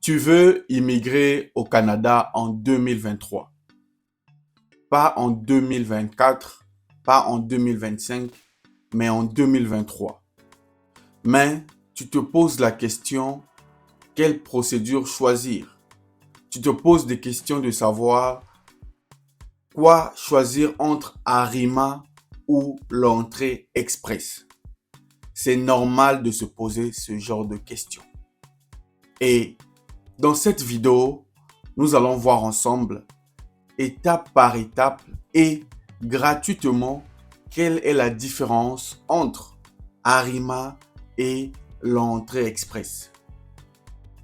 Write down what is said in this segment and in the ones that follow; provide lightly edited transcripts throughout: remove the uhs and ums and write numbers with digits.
Tu veux immigrer au Canada en 2023, pas en 2024, pas en 2025, mais en 2023. Mais tu te poses la question, quelle procédure choisir? Tu te poses des questions de savoir quoi choisir entre Arima ou l'entrée express. C'est normal de se poser ce genre de questions. Et dans cette vidéo, nous allons voir ensemble étape par étape et gratuitement quelle est la différence entre Arima et l'entrée express.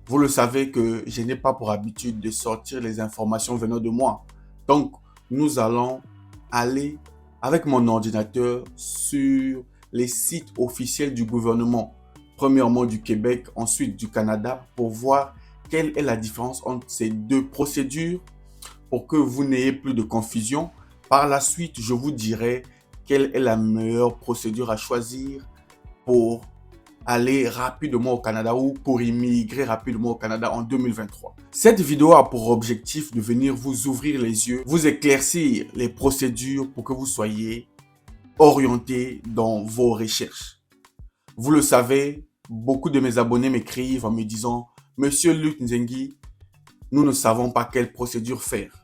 Vous le savez que je n'ai pas pour habitude de sortir les informations venant de moi. Donc, nous allons aller avec mon ordinateur sur les sites officiels du gouvernement. Premièrement du Québec, ensuite du Canada, pour voir quelle est la différence entre ces deux procédures pour que vous n'ayez plus de confusion. Par la suite, je vous dirai quelle est la meilleure procédure à choisir pour aller rapidement au Canada ou pour immigrer rapidement au Canada en 2023. Cette vidéo a pour objectif de venir vous ouvrir les yeux, vous éclaircir les procédures pour que vous soyez orienté dans vos recherches. Vous le savez, beaucoup de mes abonnés m'écrivent en me disant « Monsieur Luc Nzengi, nous ne savons pas quelle procédure faire.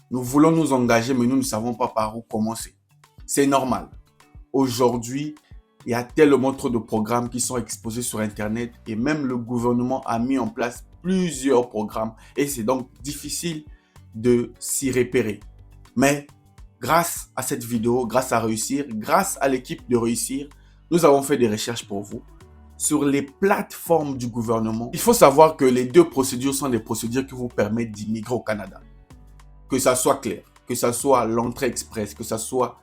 Nous voulons nous engager, mais nous ne savons pas par où commencer. » C'est normal. Aujourd'hui, il y a tellement trop de programmes qui sont exposés sur Internet et même le gouvernement a mis en place plusieurs programmes et c'est donc difficile de s'y repérer. Mais grâce à cette vidéo, grâce à Réussir, grâce à l'équipe de Réussir, nous avons fait des recherches pour vous sur les plateformes du gouvernement. Il faut savoir que les deux procédures sont des procédures qui vous permettent d'immigrer au Canada. Que ça soit clair, que ça soit l'entrée express, que ça soit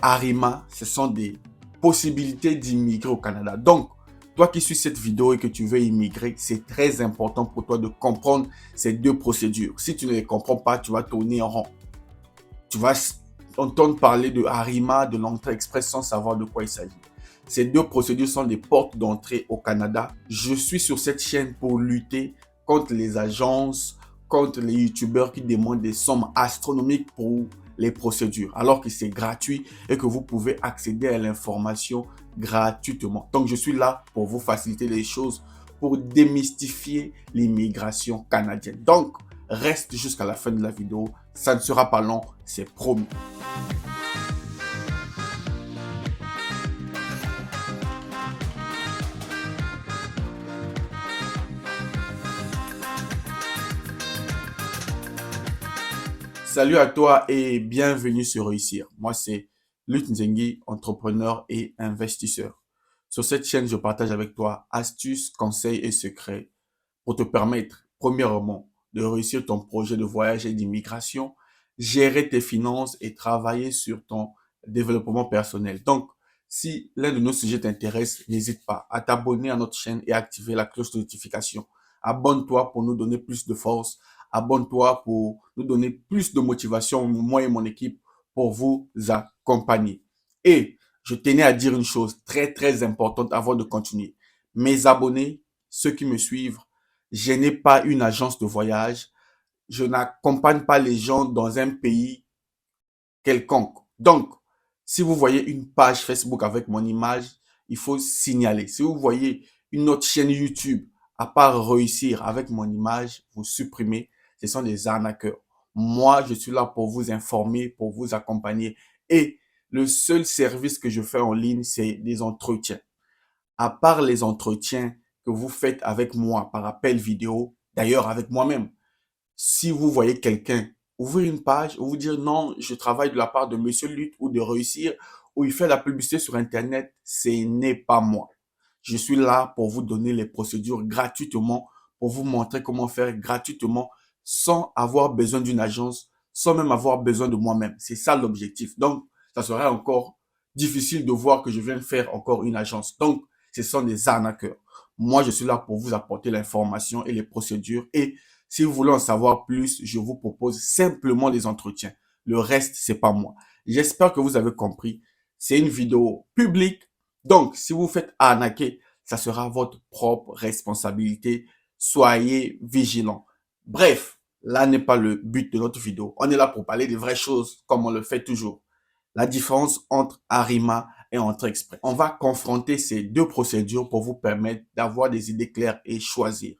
Arima, ce sont des possibilités d'immigrer au Canada. Donc, toi qui suis cette vidéo et que tu veux immigrer, c'est très important pour toi de comprendre ces deux procédures. Si tu ne les comprends pas, tu vas tourner en rond. Tu vas entendre parler de Arima, de l'entrée express sans savoir de quoi il s'agit. Ces deux procédures sont des portes d'entrée au Canada. Je suis sur cette chaîne pour lutter contre les agences, contre les youtubeurs qui demandent des sommes astronomiques pour les procédures, alors que c'est gratuit et que vous pouvez accéder à l'information gratuitement. Donc, je suis là pour vous faciliter les choses, pour démystifier l'immigration canadienne. Donc, reste jusqu'à la fin de la vidéo. Ça ne sera pas long, c'est promis. Salut à toi et bienvenue sur Réussir. Moi, c'est Luc Nzengi, entrepreneur et investisseur. Sur cette chaîne, je partage avec toi astuces, conseils et secrets pour te permettre, premièrement, de réussir ton projet de voyage et d'immigration, gérer tes finances et travailler sur ton développement personnel. Donc, si l'un de nos sujets t'intéresse, n'hésite pas à t'abonner à notre chaîne et à activer la cloche de notification. Abonne-toi pour nous donner plus de force. Abonne-toi pour nous donner plus de motivation, moi et mon équipe, pour vous accompagner. Et je tenais à dire une chose très, très importante avant de continuer. Mes abonnés, ceux qui me suivent, je n'ai pas une agence de voyage. Je n'accompagne pas les gens dans un pays quelconque. Donc, si vous voyez une page Facebook avec mon image, il faut signaler. Si vous voyez une autre chaîne YouTube, à part Réussir avec mon image, vous supprimez. Ce sont des arnaqueurs. Moi, je suis là pour vous informer, pour vous accompagner. Et le seul service que je fais en ligne, c'est des entretiens. À part les entretiens que vous faites avec moi par appel vidéo, d'ailleurs avec moi-même, si vous voyez quelqu'un ouvrir une page ou vous dire non, je travaille de la part de Monsieur Luc ou de Réussir, ou il fait la publicité sur Internet, ce n'est pas moi. Je suis là pour vous donner les procédures gratuitement, pour vous montrer comment faire gratuitement sans avoir besoin d'une agence, sans même avoir besoin de moi-même. C'est ça l'objectif. Donc, ça serait encore difficile de voir que je viens de faire encore une agence. Donc, ce sont des arnaqueurs. Moi, je suis là pour vous apporter l'information et les procédures. Et si vous voulez en savoir plus, je vous propose simplement des entretiens. Le reste, c'est pas moi. J'espère que vous avez compris. C'est une vidéo publique. Donc, si vous faites arnaquer, ça sera votre propre responsabilité. Soyez vigilants. Bref, là n'est pas le but de notre vidéo. On est là pour parler des vraies choses comme on le fait toujours. La différence entre Arima et Entrée Express. On va confronter ces deux procédures pour vous permettre d'avoir des idées claires et choisir.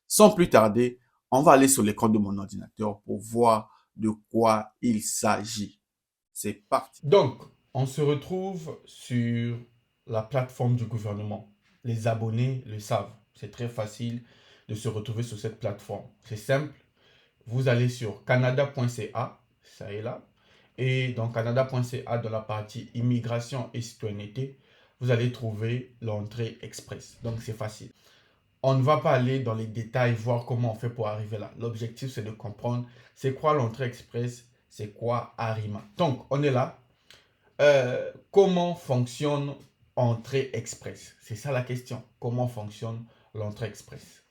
Sans plus tarder, on va aller sur l'écran de mon ordinateur pour voir de quoi il s'agit. C'est parti. Donc, on se retrouve sur la plateforme du gouvernement. Les abonnés le savent. C'est très facile de se retrouver sur cette plateforme. C'est simple. Vous allez sur canada.ca, ça est là. Et dans canada.ca, dans la partie immigration et citoyenneté, vous allez trouver l'entrée express. Donc, c'est facile. On ne va pas aller dans les détails, voir comment on fait pour arriver là. L'objectif, c'est de comprendre c'est quoi l'entrée express, c'est quoi Arima. Donc, on est là. Comment fonctionne entrée express? C'est ça la question. Comment fonctionne l'entrée express?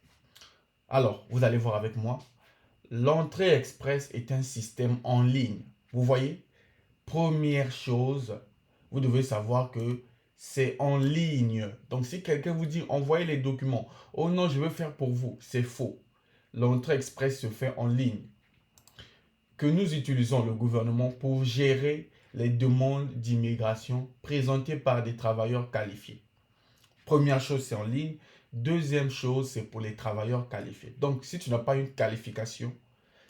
Alors, vous allez voir avec moi. L'entrée express est un système en ligne. Vous voyez? Première chose, vous devez savoir que c'est en ligne. Donc, si quelqu'un vous dit envoyez les documents, oh non, je veux faire pour vous, c'est faux. L'entrée express se fait en ligne. Que nous utilisons le gouvernement pour gérer les demandes d'immigration présentées par des travailleurs qualifiés. Première chose, c'est en ligne. Deuxième chose, c'est pour les travailleurs qualifiés. Donc, si tu n'as pas une qualification,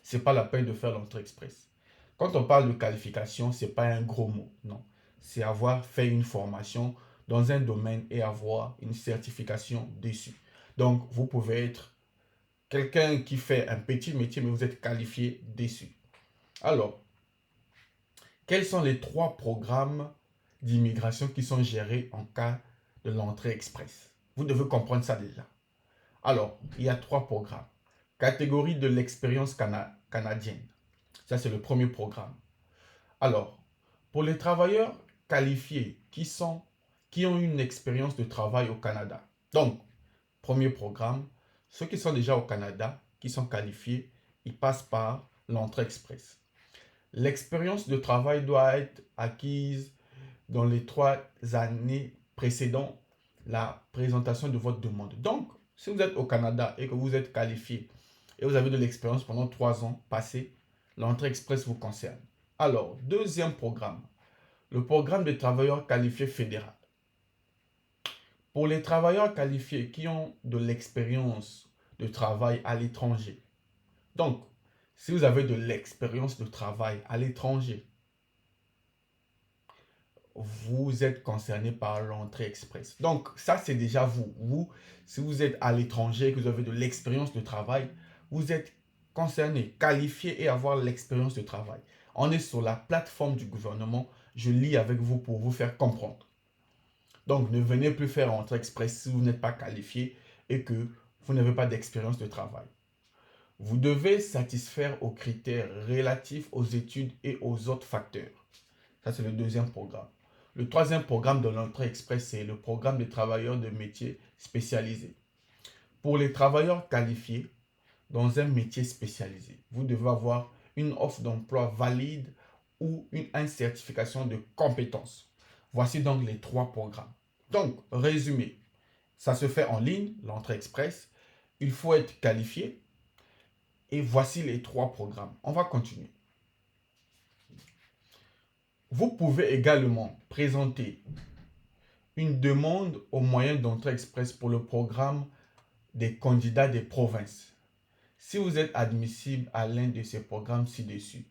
ce n'est pas la peine de faire l'entrée express. Quand on parle de qualification, ce n'est pas un gros mot, non. C'est avoir fait une formation dans un domaine et avoir une certification dessus. Donc, vous pouvez être quelqu'un qui fait un petit métier, mais vous êtes qualifié dessus. Alors, quels sont les 3 programmes d'immigration qui sont gérés en cas de l'entrée express? Vous devez comprendre ça déjà. Alors, il y a 3 programmes. Catégorie de l'expérience canadienne. Ça, c'est le premier programme. Alors, pour les travailleurs qualifiés qui ont une expérience de travail au Canada. Donc, premier programme, ceux qui sont déjà au Canada, qui sont qualifiés, ils passent par l'entrée express. L'expérience de travail doit être acquise dans les 3 années précédant la présentation de votre demande. Donc, si vous êtes au Canada et que vous êtes qualifié et vous avez de l'expérience pendant 3 ans passés, l'entrée express vous concerne. Alors, deuxième programme, le programme des travailleurs qualifiés fédéral. Pour les travailleurs qualifiés qui ont de l'expérience de travail à l'étranger. Donc, si vous avez de l'expérience de travail à l'étranger, vous êtes concerné par l'entrée express. Donc, ça, c'est déjà vous. Vous, si vous êtes à l'étranger et que vous avez de l'expérience de travail, vous êtes concerné, qualifié et avoir l'expérience de travail. On est sur la plateforme du gouvernement. Je lis avec vous pour vous faire comprendre. Donc, ne venez plus faire entrée express si vous n'êtes pas qualifié et que vous n'avez pas d'expérience de travail. Vous devez satisfaire aux critères relatifs aux études et aux autres facteurs. Ça, c'est le deuxième programme. Le troisième programme de l'entrée express, c'est le programme des travailleurs de métiers spécialisés. Pour les travailleurs qualifiés dans un métier spécialisé, vous devez avoir une offre d'emploi valide ou une certification de compétences. Voici donc les 3 programmes. Donc, résumé, ça se fait en ligne, l'entrée express. Il faut être qualifié. Et voici les 3 programmes. On va continuer. Vous pouvez également présenter une demande au moyen d'entrée express pour le programme des candidats des provinces. Si vous êtes admissible à l'un de ces programmes ci-dessus,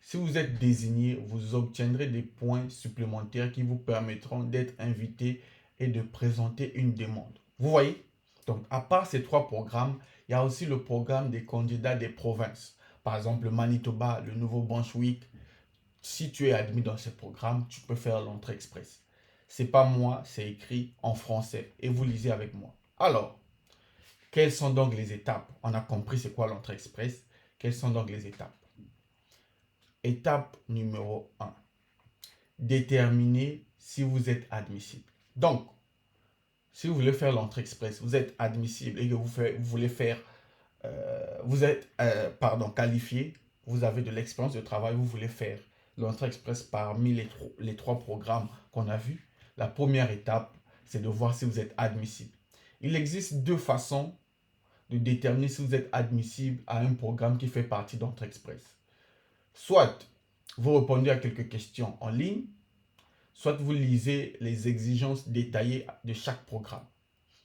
si vous êtes désigné, vous obtiendrez des points supplémentaires qui vous permettront d'être invité et de présenter une demande. Vous voyez? Donc, à part ces 3 programmes, il y a aussi le programme des candidats des provinces. Par exemple, le Manitoba, le Nouveau-Brunswick. Si tu es admis dans ce programme, tu peux faire l'entrée express. C'est pas moi, c'est écrit en français et vous lisez avec moi. Alors, quelles sont donc les étapes? On a compris c'est quoi l'entrée express. Quelles sont donc les étapes? Étape numéro 1. Déterminer si vous êtes admissible. Donc, si vous voulez faire l'entrée express, vous êtes admissible et que vous voulez faire, vous êtes qualifié, vous avez de l'expérience de travail, vous voulez faire l'entrée express parmi les 3 programmes qu'on a vus. La première étape, c'est de voir si vous êtes admissible. Il existe 2 façons de déterminer si vous êtes admissible à un programme qui fait partie d'Entrée Express. Soit vous répondez à quelques questions en ligne, soit vous lisez les exigences détaillées de chaque programme.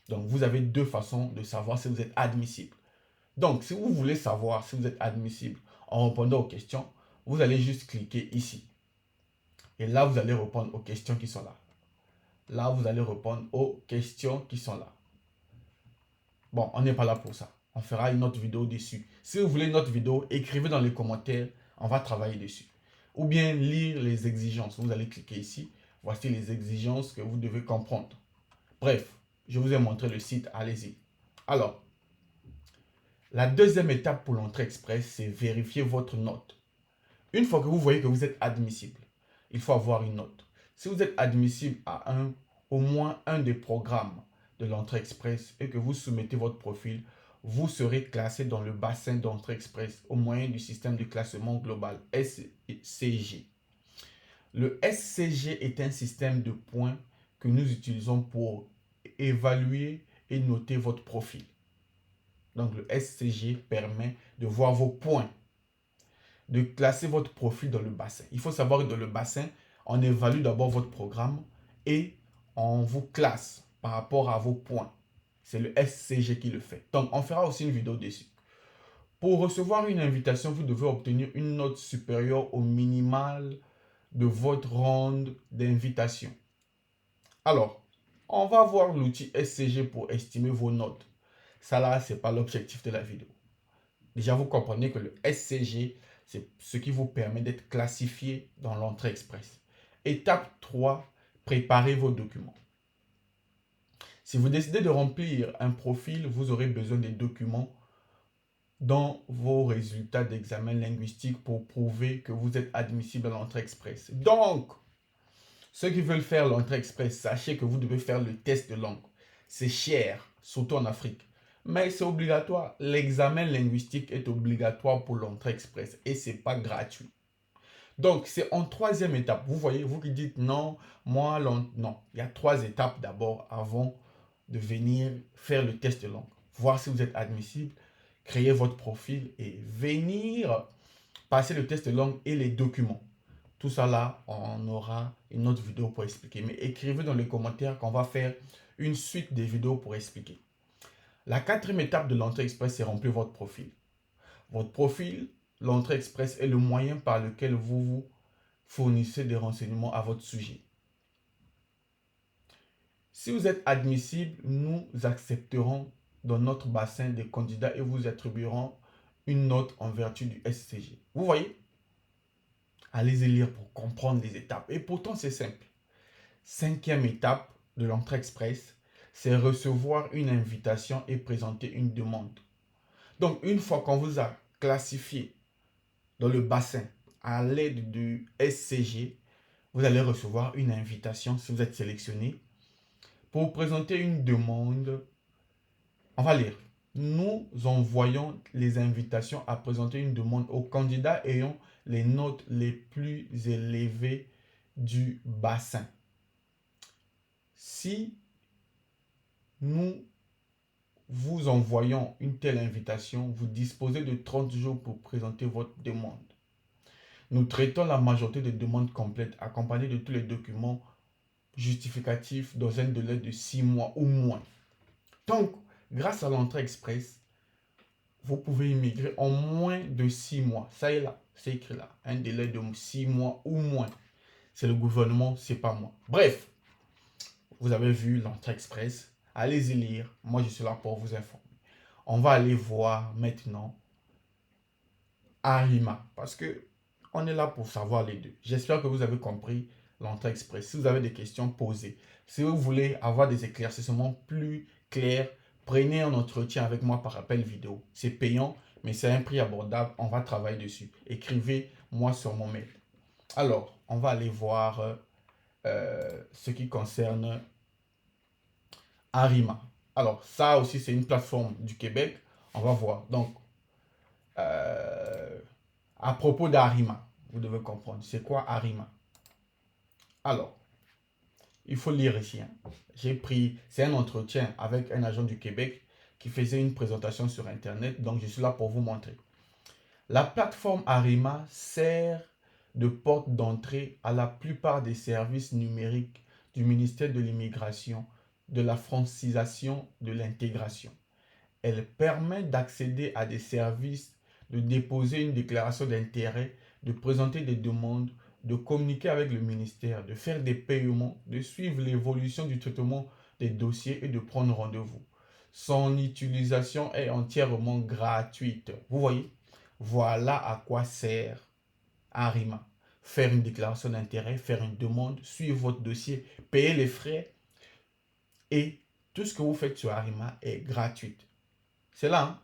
Donc, vous avez deux façons de savoir si vous êtes admissible. Donc, si vous voulez savoir si vous êtes admissible en répondant aux questions, vous allez juste cliquer ici. Et là, vous allez répondre aux questions qui sont là. Là, vous allez répondre aux questions qui sont là. Bon, on n'est pas là pour ça. On fera une autre vidéo dessus. Si vous voulez une autre vidéo, écrivez dans les commentaires. On va travailler dessus. Ou bien lire les exigences. Vous allez cliquer ici. Voici les exigences que vous devez comprendre. Bref, je vous ai montré le site. Allez-y. Alors, la deuxième étape pour l'entrée express, c'est vérifier votre note. Une fois que vous voyez que vous êtes admissible, il faut avoir une note. Si vous êtes admissible à au moins un des programmes de l'entrée express et que vous soumettez votre profil, vous serez classé dans le bassin d'entrée express au moyen du système de classement global SCG. Le SCG est un système de points que nous utilisons pour évaluer et noter votre profil. Donc le SCG permet de voir vos points, de classer votre profil dans le bassin. Il faut savoir que dans le bassin, on évalue d'abord votre programme et on vous classe par rapport à vos points. C'est le SCG qui le fait. Donc, on fera aussi une vidéo dessus. Pour recevoir une invitation, vous devez obtenir une note supérieure au minimal de votre ronde d'invitation. Alors, on va voir l'outil SCG pour estimer vos notes. Ça là, ce n'est pas l'objectif de la vidéo. Déjà, vous comprenez que le SCG, c'est ce qui vous permet d'être classifié dans l'entrée express. Étape 3, préparez vos documents. Si vous décidez de remplir un profil, vous aurez besoin des documents dans vos résultats d'examen linguistique pour prouver que vous êtes admissible à l'entrée express. Donc, ceux qui veulent faire l'entrée express, sachez que vous devez faire le test de langue. C'est cher, surtout en Afrique. Mais c'est obligatoire. L'examen linguistique est obligatoire pour l'entrée express et ce n'est pas gratuit. Donc, c'est en troisième étape. Vous voyez, vous qui dites non, moi, non. Il y a 3 étapes d'abord avant de venir faire le test de langue. Voir si vous êtes admissible, créer votre profil et venir passer le test de langue et les documents. Tout ça là, on aura une autre vidéo pour expliquer. Mais écrivez dans les commentaires qu'on va faire une suite des vidéos pour expliquer. La 4e étape de l'entrée express, c'est remplir votre profil. Votre profil, l'entrée express est le moyen par lequel vous fournissez des renseignements à votre sujet. Si vous êtes admissible, nous accepterons dans notre bassin des candidats et vous attribuerons une note en vertu du SCG. Vous voyez? Allez-y lire pour comprendre les étapes. Et pourtant, c'est simple. 5e étape de l'entrée express, c'est recevoir une invitation et présenter une demande. Donc, une fois qu'on vous a classifié dans le bassin à l'aide du SCG, vous allez recevoir une invitation si vous êtes sélectionné pour présenter une demande. On va lire. Nous envoyons les invitations à présenter une demande aux candidats ayant les notes les plus élevées du bassin. Si nous vous envoyons une telle invitation, vous disposez de 30 jours pour présenter votre demande. Nous traitons la majorité des demandes complètes accompagnées de tous les documents justificatifs dans un délai de 6 mois ou moins. Donc, grâce à l'entrée express, vous pouvez immigrer en moins de 6 mois. Ça est là, c'est écrit là. Un délai de 6 mois ou moins. C'est le gouvernement, c'est pas moi. Bref, vous avez vu l'entrée express. Allez-y lire. Moi, je suis là pour vous informer. On va aller voir maintenant Arima. Parce que on est là pour savoir les deux. J'espère que vous avez compris l'entrée express. Si vous avez des questions, posez. Si vous voulez avoir des éclaircissements plus clairs, prenez un entretien avec moi par appel vidéo. C'est payant, mais c'est un prix abordable. On va travailler dessus. Écrivez-moi sur mon mail. Alors, on va aller voir ce qui concerne Arima. Alors, ça aussi, c'est une plateforme du Québec. On va voir. Donc, à propos d'Arima, vous devez comprendre. C'est quoi Arima? Alors, il faut lire ici. Hein. C'est un entretien avec un agent du Québec qui faisait une présentation sur Internet. Donc, je suis là pour vous montrer. La plateforme Arima sert de porte d'entrée à la plupart des services numériques du ministère de l'Immigration, de la francisation, de l'intégration. Elle permet d'accéder à des services, de déposer une déclaration d'intérêt, de présenter des demandes, de communiquer avec le ministère, de faire des paiements, de suivre l'évolution du traitement des dossiers et de prendre rendez-vous. Son utilisation est entièrement gratuite. Vous voyez, voilà à quoi sert Arima. Faire une déclaration d'intérêt, faire une demande, suivre votre dossier, payer les frais et tout ce que vous faites sur Arima est gratuit. C'est là, hein?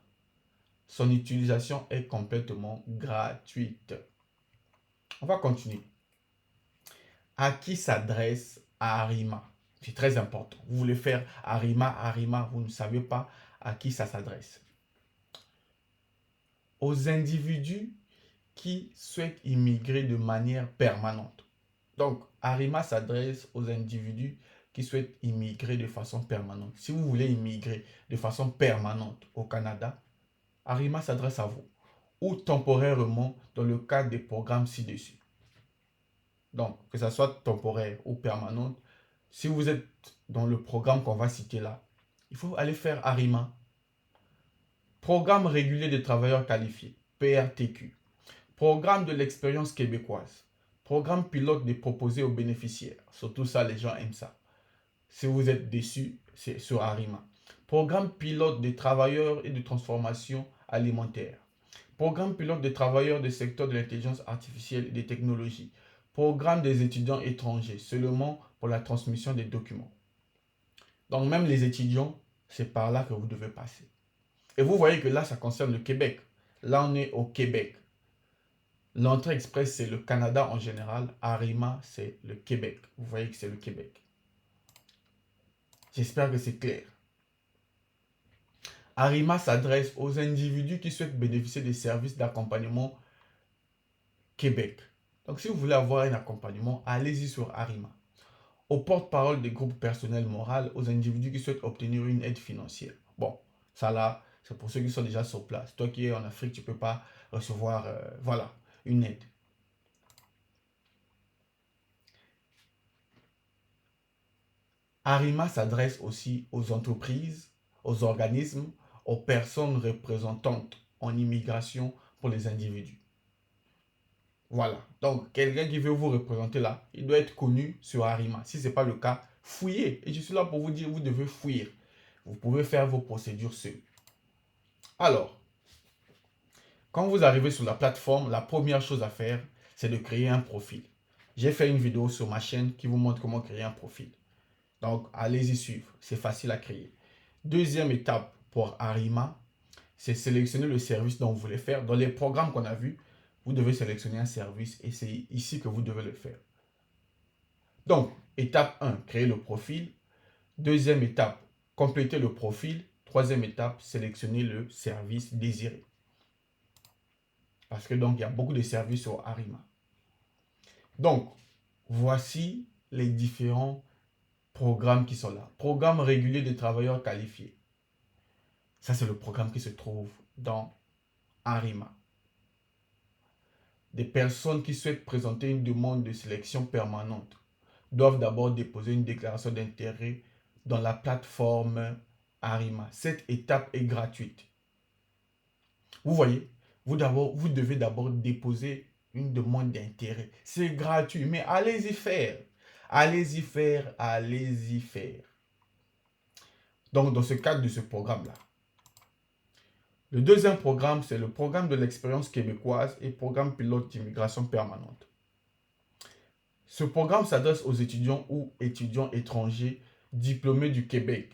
Son utilisation est complètement gratuite. On va continuer. À qui s'adresse Arima? C'est très important. Vous voulez faire Arima, vous ne savez pas à qui ça s'adresse. Aux individus qui souhaitent immigrer de manière permanente. Donc, Arima s'adresse aux individus qui souhaitent immigrer de façon permanente. Si vous voulez immigrer de façon permanente au Canada, Arima s'adresse à vous, ou temporairement dans le cadre des programmes ci-dessus. Donc, que ce soit temporaire ou permanente, si vous êtes dans le programme qu'on va citer là, il faut aller faire Arima. Programme régulier des travailleurs qualifiés, PRTQ. Programme de l'expérience québécoise. Programme pilote des proposés aux bénéficiaires. Surtout ça, les gens aiment ça. Si vous êtes déçu, c'est sur Arima. Programme pilote des travailleurs et de transformation alimentaire. Programme pilote des travailleurs du secteur de l'intelligence artificielle et des technologies. Programme des étudiants étrangers, seulement pour la transmission des documents. Donc même les étudiants, c'est par là que vous devez passer. Et vous voyez que là, ça concerne le Québec. Là, on est au Québec. L'entrée express, c'est le Canada en général. Arima, c'est le Québec. Vous voyez que c'est le Québec. J'espère que c'est clair. Arima s'adresse aux individus qui souhaitent bénéficier des services d'accompagnement Québec. Donc, si vous voulez avoir un accompagnement, allez-y sur Arima. Aux porte-parole des groupes personnels moraux, aux individus qui souhaitent obtenir une aide financière. Bon, ça là, c'est pour ceux qui sont déjà sur place. Toi qui es en Afrique, tu ne peux pas recevoir, voilà, une aide. Arima s'adresse aussi aux entreprises, aux organismes, aux personnes représentantes en immigration pour les individus. Voilà. Donc, quelqu'un qui veut vous représenter là, il doit être connu sur Arima. Si ce n'est pas le cas, fouillez. Et je suis là pour vous dire, vous devez fouiller. Vous pouvez faire vos procédures seuls. Alors, quand vous arrivez sur la plateforme, la première chose à faire, c'est de créer un profil. J'ai fait une vidéo sur ma chaîne qui vous montre comment créer un profil. Donc, allez-y suivre. C'est facile à créer. Deuxième étape pour Arima, c'est sélectionner le service dont vous voulez faire. Dans les programmes qu'on a vus, vous devez sélectionner un service et c'est ici que vous devez le faire. Donc, étape 1, créer le profil. Deuxième étape, compléter le profil. Troisième étape, sélectionner le service désiré. Parce que donc, il y a beaucoup de services sur Arima. Donc, voici les différents programmes qui sont là. Programme régulier des travailleurs qualifiés. Ça, c'est le programme qui se trouve dans Arima. Des personnes qui souhaitent présenter une demande de sélection permanente doivent d'abord déposer une déclaration d'intérêt dans la plateforme Arima. Cette étape est gratuite. Vous voyez, vous devez d'abord déposer une demande d'intérêt. C'est gratuit, mais allez-y faire. Allez-y faire, allez-y faire. Donc, dans ce cadre de ce programme-là. Le deuxième programme, c'est le programme de l'expérience québécoise et programme pilote d'immigration permanente. Ce programme s'adresse aux étudiants ou étudiants étrangers diplômés du Québec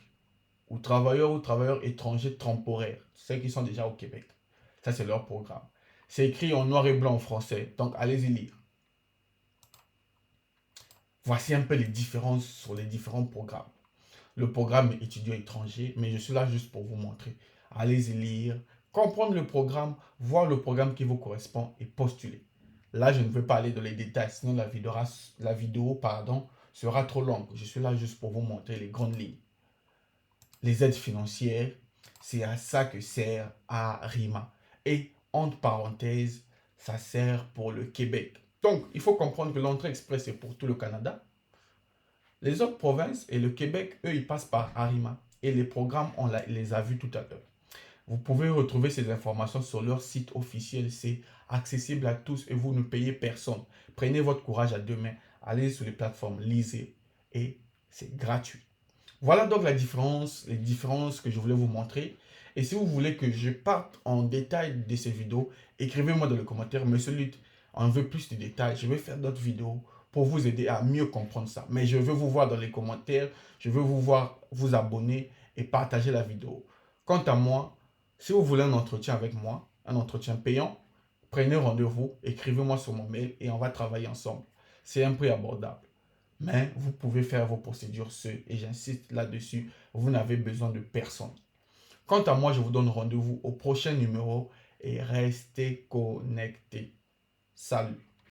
ou travailleurs étrangers temporaires, ceux qui sont déjà au Québec. Ça, c'est leur programme. C'est écrit en noir et blanc en français, donc allez-y lire. Voici un peu les différences sur les différents programmes. Le programme étudiant étranger, mais je suis là juste pour vous montrer. Allez-y lire, comprendre le programme, voir le programme qui vous correspond et postuler. Là, je ne veux pas aller dans les détails, sinon la vidéo sera trop longue. Je suis là juste pour vous montrer les grandes lignes. Les aides financières, C'est à ça que sert Arima. Et entre parenthèses, ça sert pour le Québec. Donc, il faut comprendre que l'entrée express est pour tout le Canada. Les autres provinces et le Québec, eux, ils passent par Arima. Et les programmes, les a vus tout à l'heure. Vous pouvez retrouver ces informations sur leur site officiel. C'est accessible à tous et vous ne payez personne. Prenez votre courage à deux mains. Allez sur les plateformes, lisez et c'est gratuit. Voilà donc les différences que je voulais vous montrer. Et si vous voulez que je parte en détail de ces vidéos, écrivez-moi dans les commentaires. Monsieur Lutte, on veut plus de détails. Je vais faire d'autres vidéos pour vous aider à mieux comprendre ça. Mais je veux vous voir dans les commentaires. Je veux vous voir vous abonner et partager la vidéo. Quant à moi, si vous voulez un entretien avec moi, un entretien payant, prenez rendez-vous, écrivez-moi sur mon mail et on va travailler ensemble. C'est un prix abordable. Mais vous pouvez faire vos procédures seuls. Et j'insiste là-dessus, vous n'avez besoin de personne. Quant à moi, je vous donne rendez-vous au prochain numéro et restez connectés. Salut.